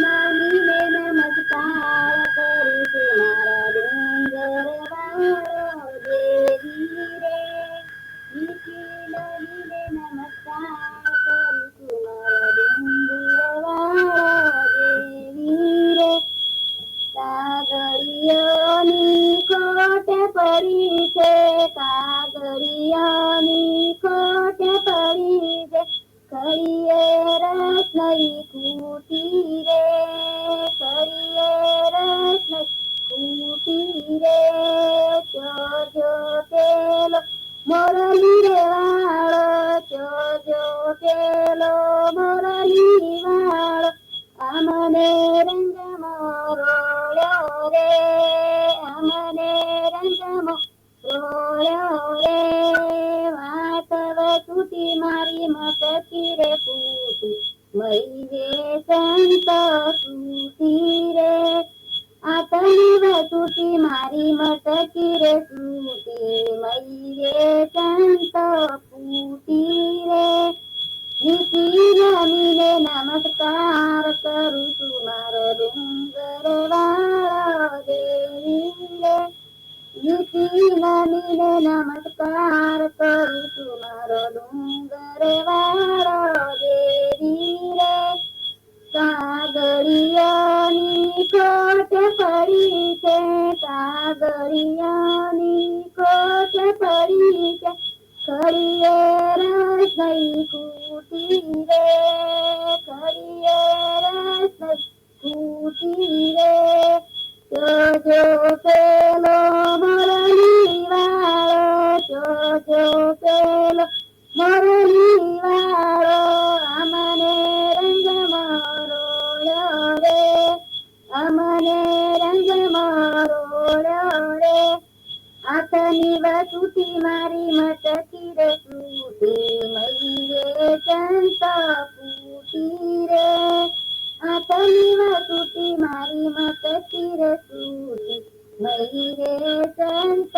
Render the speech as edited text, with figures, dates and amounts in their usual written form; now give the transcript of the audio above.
નાનીને નમસ્કાર કરું છું મારા ડુંગર વાળો દેવી રે. નાનીને નમસ્કાર કરું છું મારા ડુંગર વાળો દેવી રે. કાગળિયાની ખોટે પડી છે, કાગળિયાની ખોટે પડી છે, કળીએ રસ નહીં ખૂટી રે, કળીએ રસ નહીં ખૂટી રે. જોજો પેલો મોરલી રે વાળો, જોજો પેલો મોરલી વાળો, અમને રંગમાં રોળ્યો રે, અમને રંગમાં રોળ્યો રે. વાતવ તૂટી મારી મટકી રે ફૂટી, મહીને સંત તૂટી રે. આતની તૂટી મારી મટકી રે ફૂટી, મહીને સંત ફૂટી રે. નાનીને નમસ્કાર કરું છું મારો ડુંગર વાળો દેવી રે. નાનીને નમસ્કાર કરું છું મારો ડુંગર વાળો દેવી રે. કાગળિયાની ખોટે પડી છે, કાગળિયાની ખોટે પડી છે, કળીએ રસ નહીં ખૂટી રે, કળીએ રસ નહીં ખૂટી રે. જોજો પેલો મોરલી વાળો, જોજો પેલો મોરલી વાળો, અમને રંગમાં રોળ્યો રે, અમને રંગમાં રોળ્યો રે. આથની વસુટી મારી મટકી રે ફૂટી, મહીને સંત ફૂટી રે. આથની વસુટી મારી મટકી રે ફૂટી, મહીને સંત